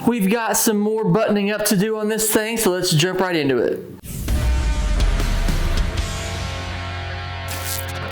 we've got some more buttoning up to do on this thing, so let's jump right into it.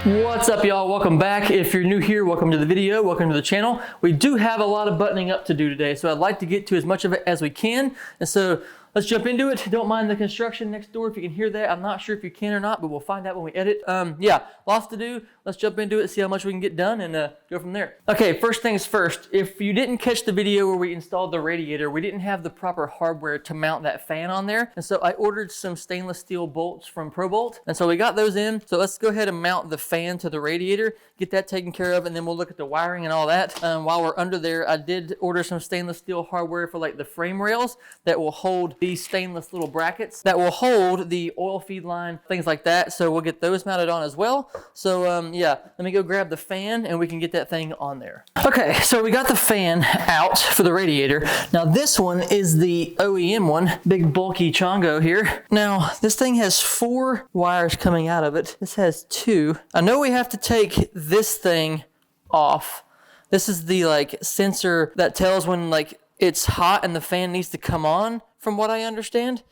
What's up, y'all? Welcome back. If you're new here, welcome to the video, welcome to the channel. We do have a lot of buttoning up to do today, so I'd like to get to as much of it as we can. And so let's jump into it. Don't mind the construction next door if you can hear that. I'm not sure if you can or not, but we'll find out when we edit. Yeah, lots to do. Let's jump into it, see how much we can get done, and go from there. Okay, first things first. If you didn't catch the video where we installed the radiator, we didn't have the proper hardware to mount that fan on there. And so I ordered some stainless steel bolts from ProBolt. And so we got those in. So let's go ahead and mount the fan to the radiator, get that taken care of, and then we'll look at the wiring and all that. While we're under there, I did order some stainless steel hardware for like the frame rails that will hold these stainless little brackets that will hold the oil feed line, things like that. So we'll get those mounted on as well. So yeah, let me go grab the fan and we can get that thing on there. Okay, so we got the fan out for the radiator. Now this one is the OEM one, big bulky chongo here. Now this thing has 4 wires coming out of it. This has 2. I know we have to take this thing off. This is the like sensor that tells when like it's hot and the fan needs to come on, from what I understand.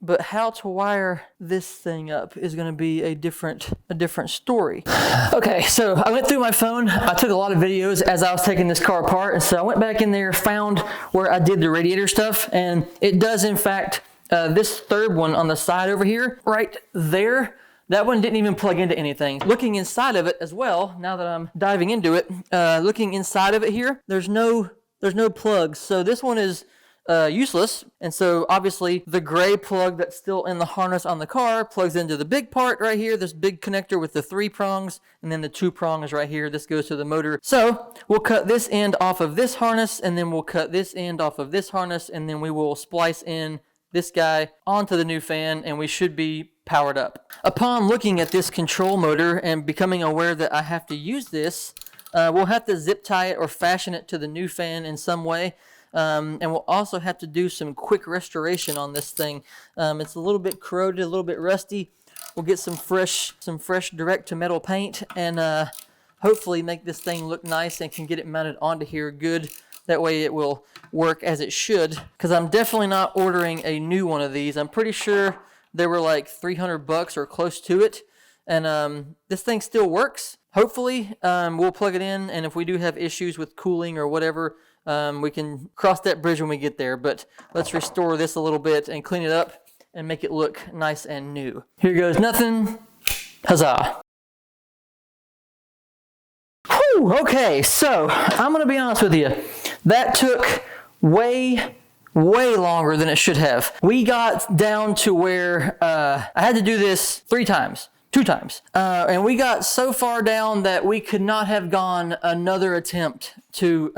But how to wire this thing up is going to be a different story. Okay, so I went through my phone. I took a lot of videos as I was taking this car apart, and so I went back in there, found where I did the radiator stuff, and it does in fact, this third one on the side over here, right there, that one didn't even plug into anything. Looking inside of it as well, now that I'm diving into it, looking inside of it here, there's no plugs. So this one is useless, and so obviously the gray plug that's still in the harness on the car plugs into the big part right here, this big connector with the 3 prongs, and then the 2 prongs right here. This goes to the motor. So we'll cut this end off of this harness, and then we'll cut this end off of this harness, and then we will splice in this guy onto the new fan, and we should be powered up. Upon looking at this control motor and becoming aware that I have to use this, we'll have to zip tie it or fashion it to the new fan in some way. And we'll also have to do some quick restoration on this thing. It's a little bit corroded, a little bit rusty. We'll get some fresh direct to metal paint, and hopefully make this thing look nice and can get it mounted onto here good. That way it will work as it should, because I'm definitely not ordering a new one of these. I'm pretty sure they were like $300 or close to it. And this thing still works. Hopefully we'll plug it in, and if we do have issues with cooling or whatever, we can cross that bridge when we get there. But let's restore this a little bit and clean it up and make it look nice and new. Here goes nothing. Huzzah. Whew, okay, so I'm going to be honest with you. That took way longer than it should have. We got down to where I had to do this 2 times. And we got so far down that we could not have gone another attempt to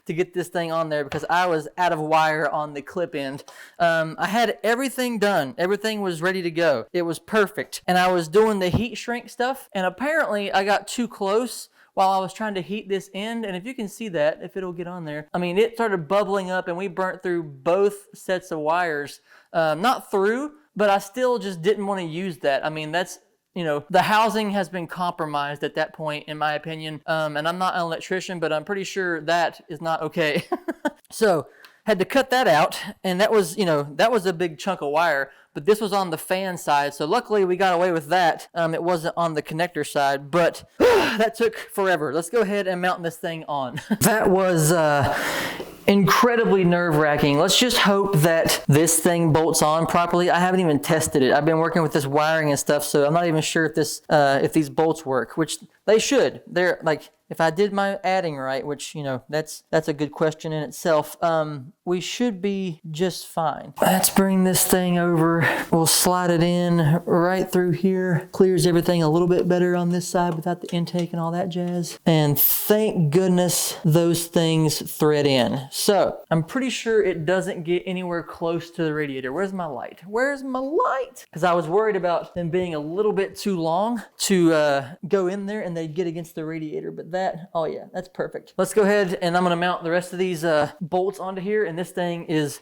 to get this thing on there, because I was out of wire on the clip end. I had everything done. Everything was ready to go. It was perfect. And I was doing the heat shrink stuff, and apparently I got too close while I was trying to heat this end. And if you can see that, if it'll get on there, I mean, it started bubbling up and we burnt through both sets of wires. Not through, but I still just didn't want to use that. I mean, that's, you know, the housing has been compromised at that point, in my opinion. And I'm not an electrician, but I'm pretty sure that is not okay. So had to cut that out, and that was, you know, that was a big chunk of wire, but this was on the fan side. So luckily we got away with that. It wasn't on the connector side, but that took forever. Let's go ahead and mount this thing on. That was incredibly nerve-wracking. Let's just hope that this thing bolts on properly. I haven't even tested it. I've been working with this wiring and stuff, so I'm not even sure if this if these bolts work, which they should. They're like, if I did my adding right, which, you know, that's a good question in itself, we should be just fine. Let's bring this thing over. We'll slide it in right through here. Clears everything a little bit better on this side without the intake and all that jazz. And thank goodness those things thread in. So I'm pretty sure it doesn't get anywhere close to the radiator. Where's my light? Where's my light? Because I was worried about them being a little bit too long to go in there and they'd get against the radiator, but that, oh yeah, that's perfect. Let's go ahead and I'm gonna mount the rest of these bolts onto here, and this thing is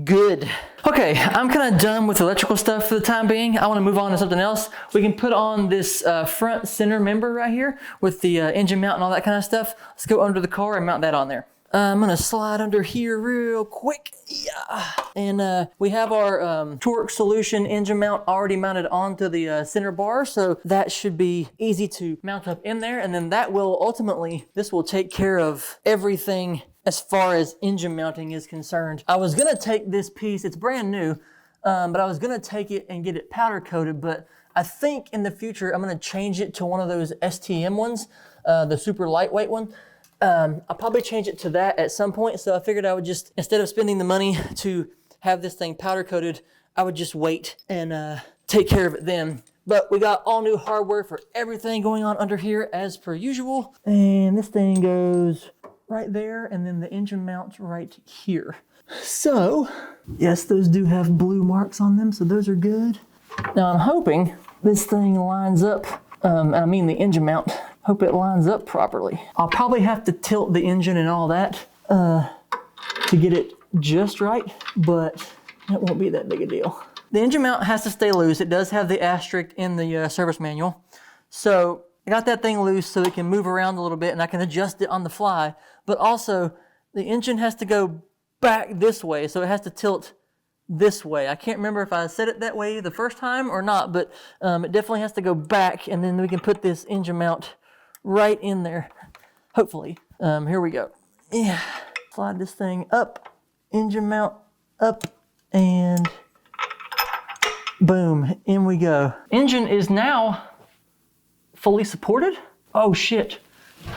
good. Okay, I'm kind of done with electrical stuff for the time being. I want to move on to something else. We can put on this front center member right here with the engine mount and all that kind of stuff. Let's go under the car and mount that on there. I'm gonna slide under here real quick. Yeah. And we have our torque solution engine mount already mounted onto the center bar, so that should be easy to mount up in there. And then that will ultimately, this will take care of everything as far as engine mounting is concerned. I was gonna take this piece, it's brand new, but I was gonna take it and get it powder coated, but I think in the future I'm gonna change it to one of those STM ones, the super lightweight one. I'll probably change it to that at some point. So I figured I would just, instead of spending the money to have this thing powder coated, I would just wait and take care of it then. But we got all new hardware for everything going on under here as per usual. And this thing goes right there, and then the engine mounts right here. So yes, those do have blue marks on them, so those are good. Now I'm hoping this thing lines up, I mean the engine mount, hope it lines up properly. I'll probably have to tilt the engine and all that to get it just right, but it won't be that big a deal. The engine mount has to stay loose. It does have the asterisk in the service manual. So I got that thing loose so it can move around a little bit and I can adjust it on the fly, but also the engine has to go back this way, so it has to tilt this way. I can't remember if I said it that way the first time or not, but it definitely has to go back, and then we can put this engine mount right in there, hopefully. Here we go. Yeah, slide this thing up, engine mount up, and boom, in we go. Engine is now fully supported. Oh shit,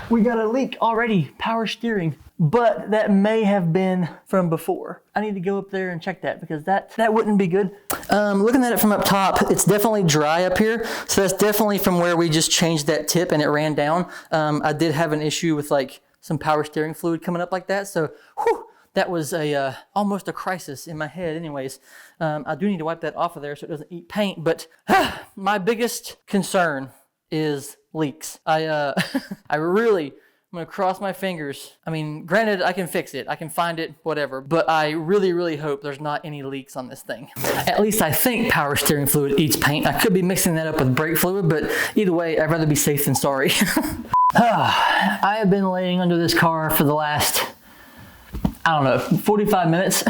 we got a leak already, power steering. But that may have been from before. I need to go up there and check that because that wouldn't be good. Looking at it from up top, it's definitely dry up here. So that's definitely from where we just changed that tip and it ran down. I did have an issue with like some power steering fluid coming up like that. So whew, that was almost a crisis in my head anyways. I do need to wipe that off of there so it doesn't eat paint. But my biggest concern is leaks. I'm gonna cross my fingers. I mean, granted, I can fix it. I can find it, whatever. But I really, really hope there's not any leaks on this thing. At least I think power steering fluid eats paint. I could be mixing that up with brake fluid, but either way, I'd rather be safe than sorry. I have been laying under this car for the last, I don't know, 45 minutes.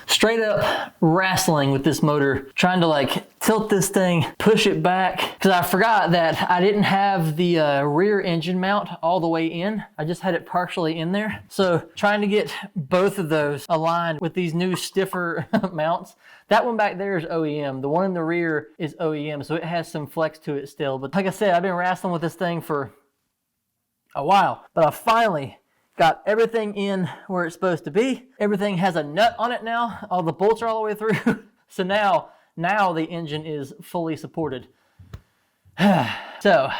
Straight up wrestling with this motor, trying to like tilt this thing, push it back, because I forgot that I didn't have the rear engine mount all the way in. I just had it partially in there. So trying to get both of those aligned with these new stiffer mounts. That one back there is OEM. The one in the rear is OEM, so it has some flex to it still. But like I said, I've been wrestling with this thing for a while, but I finally got everything in where it's supposed to be. Everything has a nut on it now. All the bolts are all the way through. So now the engine is fully supported. So,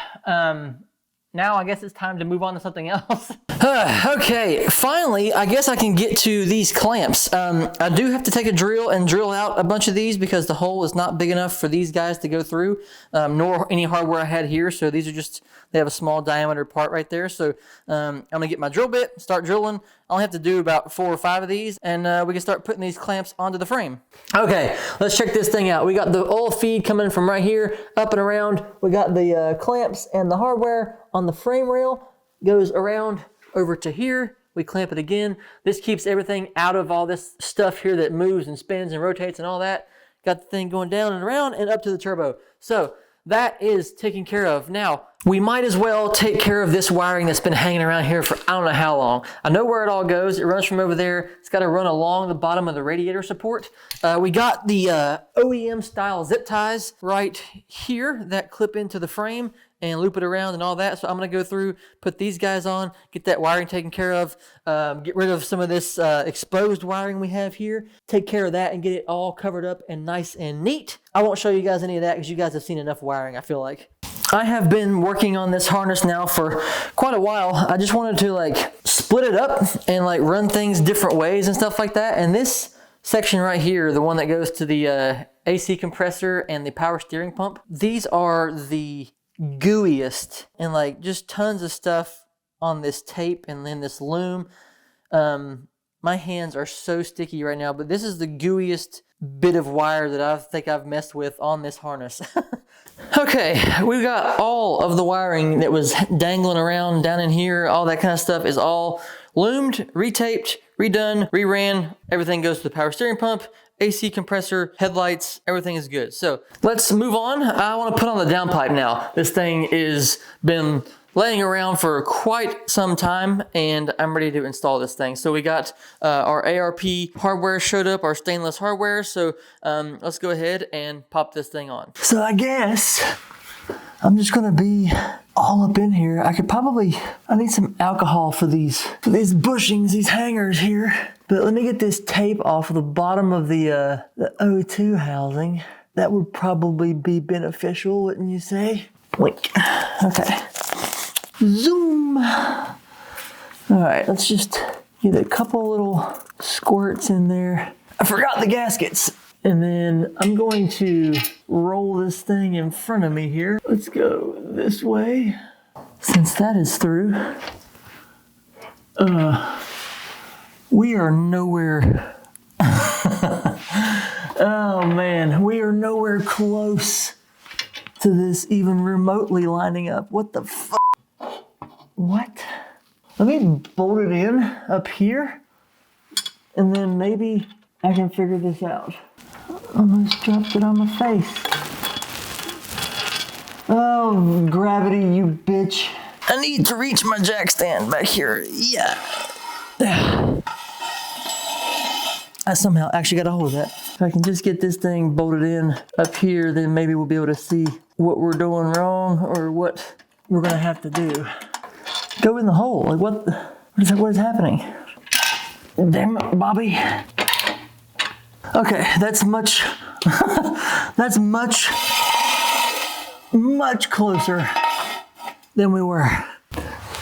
now I guess it's time to move on to something else. Okay, finally, I guess I can get to these clamps. I do have to take a drill and drill out a bunch of these because the hole is not big enough for these guys to go through, nor any hardware I had here. So these are just, they have a small diameter part right there. So I'm gonna get my drill bit, start drilling. I only have to do about 4 or 5 of these, and we can start putting these clamps onto the frame. Okay, let's check this thing out. We got the oil feed coming from right here, up and around. We got the clamps and the hardware on the frame rail. Goes around over to here. We clamp it again. This keeps everything out of all this stuff here that moves and spins and rotates and all that. Got the thing going down and around and up to the turbo. So that is taken care of. Now, we might as well take care of this wiring that's been hanging around here for I don't know how long. I know where it all goes. It runs from over there. It's got to run along the bottom of the radiator support. We got the OEM style zip ties right here that clip into the frame and loop it around and all that. So I'm going to go through, put these guys on, get that wiring taken care of, get rid of some of this exposed wiring we have here, take care of that and get it all covered up and nice and neat. I won't show you guys any of that because you guys have seen enough wiring, I feel like. I have been working on this harness now for quite a while. I just wanted to like split it up and like run things different ways and stuff like that. And this section right here, the one that goes to the AC compressor and the power steering pump, these are the gooeyest, and like just tons of stuff on this tape and then this loom. My hands are so sticky right now, but this is the gooeyest bit of wire that I think I've messed with on this harness. Okay, we've got all of the wiring that was dangling around down in here. All that kind of stuff is all loomed, retaped, redone, reran. Everything goes to the power steering pump, AC compressor, headlights, everything is good. So let's move on. I want to put on the downpipe now. This thing is been laying around for quite some time and I'm ready to install this thing. So we got our ARP hardware showed up, our stainless hardware. So let's go ahead and pop this thing on. So I guess I'm just gonna be all up in here. I need some alcohol for these bushings, these hangers here. But let me get this tape off of the bottom of the O2 housing. That would probably be beneficial, wouldn't you say? Wink. Okay. Zoom. All right, let's just get a couple little squirts in there. I forgot the gaskets. And then I'm going to roll this thing in front of me here. Let's go this way. Since that is through, we are nowhere. Oh man, we are nowhere close to this even remotely lining up. What the fuck? What? Let me bolt it in up here and then maybe I can figure this out. Almost dropped it on my face. Oh, gravity, you bitch. I need to reach my jack stand back here. Yeah. I somehow actually got a hold of that. If I can just get this thing bolted in up here, then maybe we'll be able to see what we're doing wrong or what we're gonna have to do. Go in the hole. Like what is happening? Damn it, Bobby. Okay, that's much much closer than we were.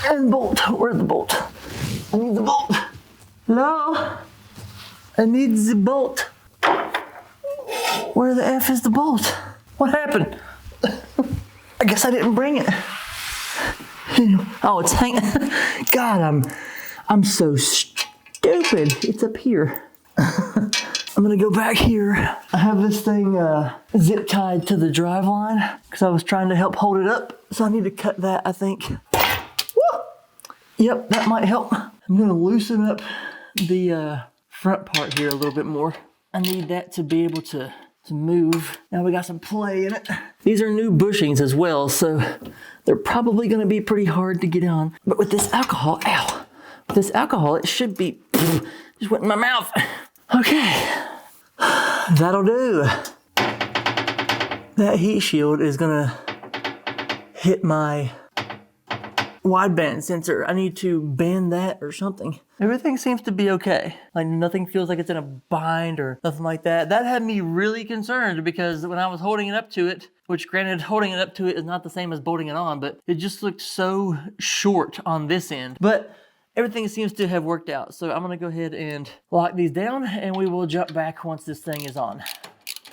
And bolt, where's the bolt? I need the bolt. Hello? I need the bolt. Where the F is the bolt? What happened? I guess I didn't bring it. Oh, it's hanging. God, I'm so stupid. It's up here. I'm gonna go back here. I have this thing zip tied to the drive line because I was trying to help hold it up. So I need to cut that, I think. Woo! Yep, that might help. I'm gonna loosen up the front part here a little bit more. I need that to be able to move. Now we got some play in it. These are new bushings as well, so they're probably gonna be pretty hard to get on. But with this alcohol, ow, with this alcohol, it should be, just went in my mouth. Okay, that'll do. That heat shield is gonna hit my wideband sensor. I need to band that or something. Everything seems to be okay. Like nothing feels like it's in a bind or nothing like that. That had me really concerned because when I was holding it up to it, which granted holding it up to it is not the same as bolting it on, but it just looked so short on this end. But everything seems to have worked out. So I'm gonna go ahead and lock these down and we will jump back once this thing is on.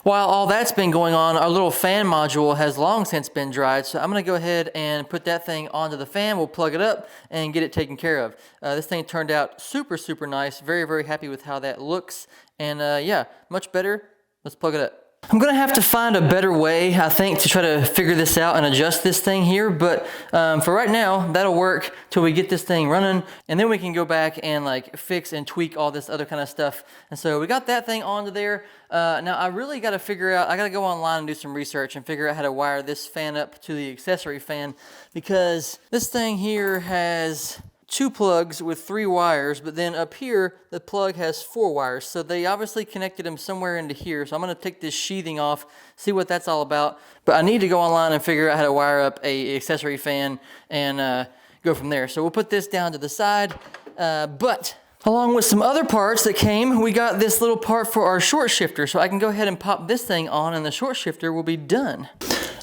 While all that's been going on, our little fan module has long since been dried, so I'm gonna go ahead and put that thing onto the fan. We'll plug it up and get it taken care of. This thing turned out super, super nice. Very, very happy with how that looks. And yeah, much better. Let's plug it up. I'm gonna have to find a better way, I think, to try to figure this out and adjust this thing here, but for right now, that'll work till we get this thing running, and then we can go back and like fix and tweak all this other kind of stuff. And so we got that thing onto there. Now I really gotta figure out, I gotta go online and do some research and figure out how to wire this fan up to the accessory fan, because this thing here has 2 plugs with 3 wires, but then up here, the plug has 4 wires. So they obviously connected them somewhere into here. So I'm gonna take this sheathing off, see what that's all about. But I need to go online and figure out how to wire up a accessory fan and go from there. So we'll put this down to the side. But along with some other parts that came, we got this little part for our short shifter. So I can go ahead and pop this thing on and the short shifter will be done.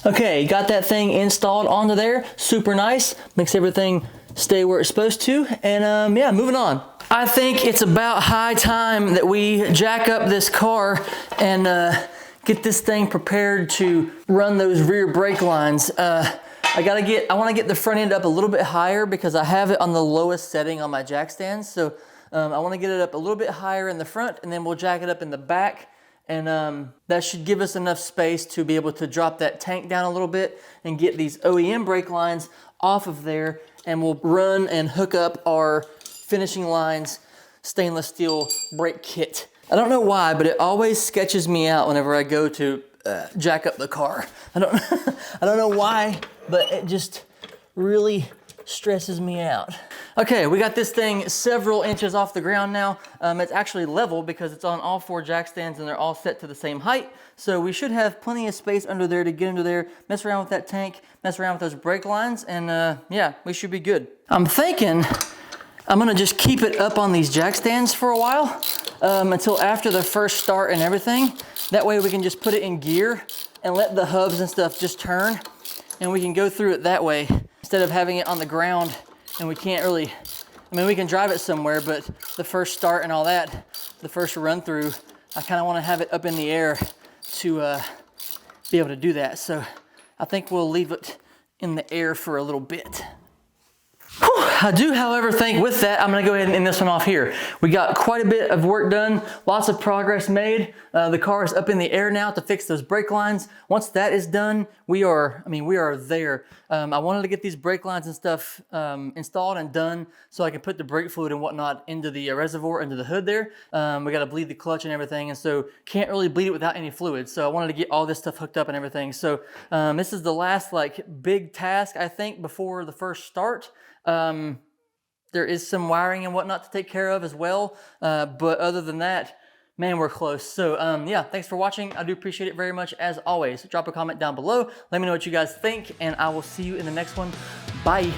Okay, got that thing installed onto there. Super nice, makes everything stay where it's supposed to, and yeah, moving on. I think it's about high time that we jack up this car and get this thing prepared to run those rear brake lines. I want to get the front end up a little bit higher because I have it on the lowest setting on my jack stands. So I want to get it up a little bit higher in the front, and then we'll jack it up in the back. And that should give us enough space to be able to drop that tank down a little bit and get these OEM brake lines off of there, and we'll run and hook up our finishing lines, stainless steel brake kit. I don't know why, but it always sketches me out whenever I go to jack up the car. I don't know why, but it just really stresses me out. Okay, we got this thing several inches off the ground now. It's actually level because it's on all 4 jack stands and they're all set to the same height. So we should have plenty of space under there to get under there, mess around with that tank, mess around with those brake lines, and yeah, we should be good. I'm thinking I'm gonna just keep it up on these jack stands for a while until after the first start and everything. That way we can just put it in gear and let the hubs and stuff just turn, and we can go through it that way instead of having it on the ground and we can't really, I mean, we can drive it somewhere, but the first start and all that, the first run through, I kind of want to have it up in the air to be able to do that. So I think we'll leave it in the air for a little bit. I do, however, think with that, I'm gonna go ahead and end this one off here. We got quite a bit of work done, lots of progress made. The car is up in the air now to fix those brake lines. Once that is done, we are there. I wanted to get these brake lines and stuff installed and done so I could put the brake fluid and whatnot into the reservoir, into the hood there. We gotta bleed the clutch and everything, and so can't really bleed it without any fluid. So I wanted to get all this stuff hooked up and everything. So this is the last like big task, I think, before the first start. There is some wiring and whatnot to take care of as well, but other than that, man, we're close. So yeah, thanks for watching. I do appreciate it very much as always. Drop a comment down below. Let me know what you guys think, and I will see you in the next one. Bye.